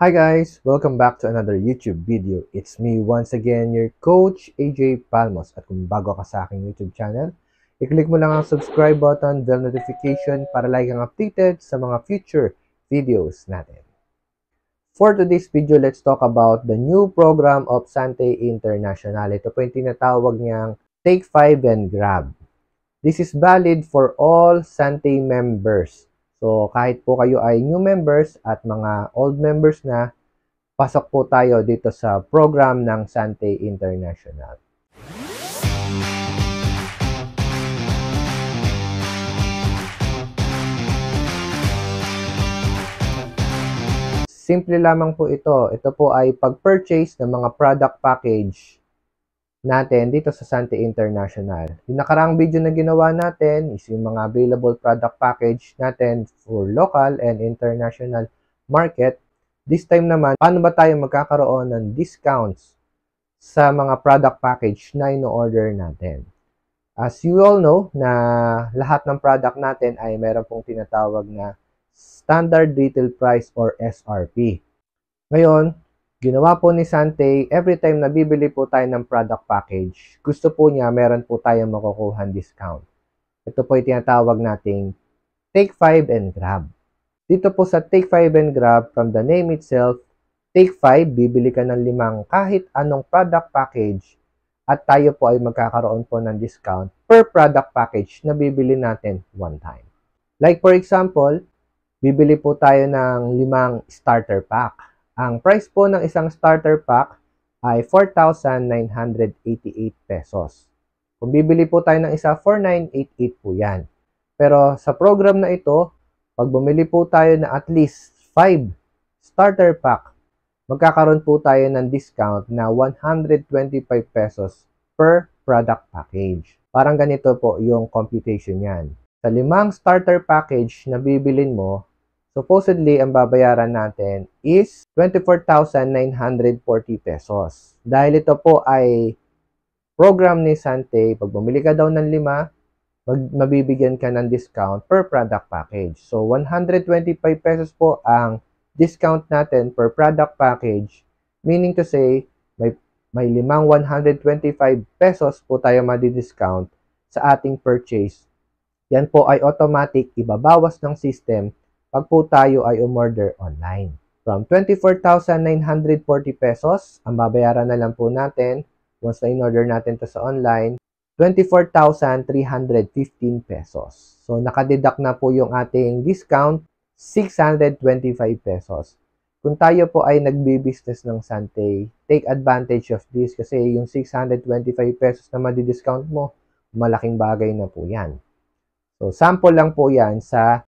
Hi guys! Welcome back to another YouTube video. It's me once again, your Coach AJ Palmos. At kung bago ka sa aking YouTube channel, i-click mo lang ang subscribe button, bell notification para lagi kang updated sa mga future videos natin. For today's video, let's talk about the new program of Sante International. Ito po yung tinatawag niyang Take 5 and Grab. This is valid for all Sante members. So, kahit po kayo ay new members at mga old members na, pasok po tayo dito sa program ng Sante International. Simple lamang po ito. Ito po ay pag-purchase ng mga product package natin dito sa Sante International. Yung nakaraang video na ginawa natin is yung mga available product package natin for local and international market. This time naman, paano ba tayo magkakaroon ng discounts sa mga product package na ino-order natin? As you all know, na lahat ng product natin ay meron pong tinatawag na Standard Retail Price or SRP. Ngayon, ginawa po ni Sante, every time na bibili po tayo ng product package, gusto po niya meron po tayong makukuha discount. Ito po yung tinatawag nating Take 5 and Grab. Dito po sa Take 5 and Grab, from the name itself, Take 5, bibili ka ng 5 kahit anong product package at tayo po ay magkakaroon po ng discount per product package na bibili natin one time. Like for example, bibili po tayo ng 5 starter pack. Ang price po ng isang starter pack ay 4,988 pesos. Kung bibili po tayo ng isa, 4,988 po yan. Pero sa program na ito, pag bumili po tayo na at least 5 starter pack, magkakaroon po tayo ng discount na 125 pesos per product package. Parang ganito po yung computation yan. Sa 5 starter package na bibilin mo, supposedly, ang babayaran natin is 24,940 pesos. Dahil ito po ay program ni Sante, pag bumili ka daw ng 5, mabibigyan ka ng discount per product package. So, 125 pesos po ang discount natin per product package. Meaning to say, may 5 125 pesos po tayo madi-discount sa ating purchase. Yan po ay automatic, ibabawas ng system pag po tayo ay umorder online. From 24,940 pesos, ang babayaran na lang po natin, once na in-order natin to sa online, 24,315 pesos. So, nakadeduct na po yung ating discount, 625 pesos. Kung tayo po ay nagbi-business ng Sante, take advantage of this kasi yung 625 pesos na madi-discount mo, malaking bagay na po yan. So, sample lang po yan sa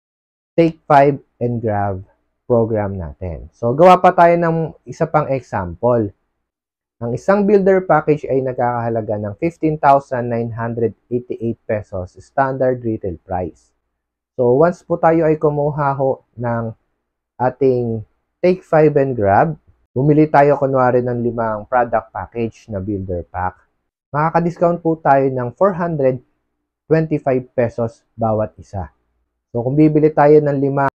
Take 5 and Grab program natin. So, gawa pa tayo ng isa pang example. Ang isang builder package ay nagkakahalaga ng 15,988 pesos standard retail price. So, once po tayo ay kumuha ho ng ating Take 5 and Grab, bumili tayo kunwari ng 5 product package na builder pack. Makaka-discount po tayo ng 425 pesos bawat isa. So, kung bibili tayo ng 5,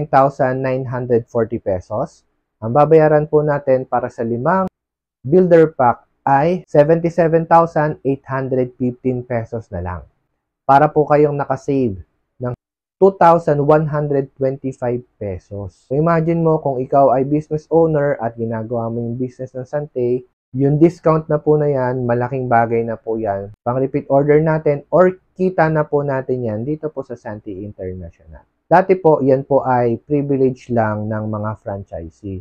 79,940 pesos. Ang babayaran po natin para sa 5 builder pack ay 77,815 pesos na lang. Para po kayong nakasave ng 2,125 pesos. So, imagine mo kung ikaw ay business owner at ginagawa mo yung business ng Sante, yung discount na po na yan, malaking bagay na po yan. Pang repeat order natin or kita na po natin yan dito po sa Sante International. Dati po, yan po ay privilege lang ng mga franchisee.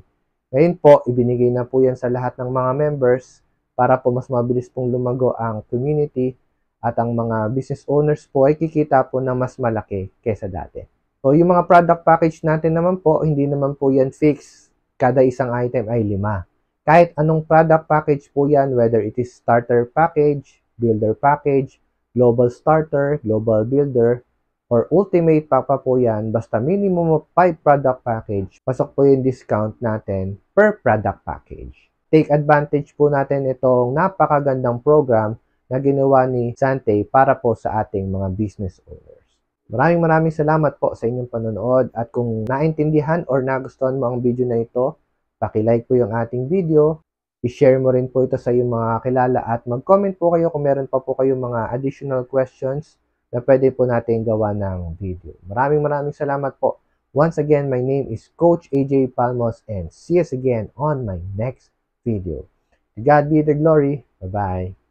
Ngayon po, ibinigay na po yan sa lahat ng mga members para po mas mabilis pong lumago ang community at ang mga business owners po ay kikita po na mas malaki kesa dati. So, yung mga product package natin naman po, hindi naman po yan fixed. Kada isang item ay 5. Kahit anong product package po yan, whether it is starter package, builder package, global starter, global builder, or ultimate pa po yan, basta minimum of 5 product package, pasok po yung discount natin per product package. Take advantage po natin itong napakagandang program na ginawa ni Sante para po sa ating mga business owners. Maraming salamat po sa inyong panonood at kung naintindihan or nagustuhan mo ang video na ito, paki-like po yung ating video, i-share mo rin po ito sa iyong mga kakilala at mag-comment po kayo kung meron pa po kayong mga additional questions na pwede po natin gawa ng video. Maraming salamat po. Once again, my name is Coach AJ Palmos and see us again on my next video. To God be the glory. Bye-bye.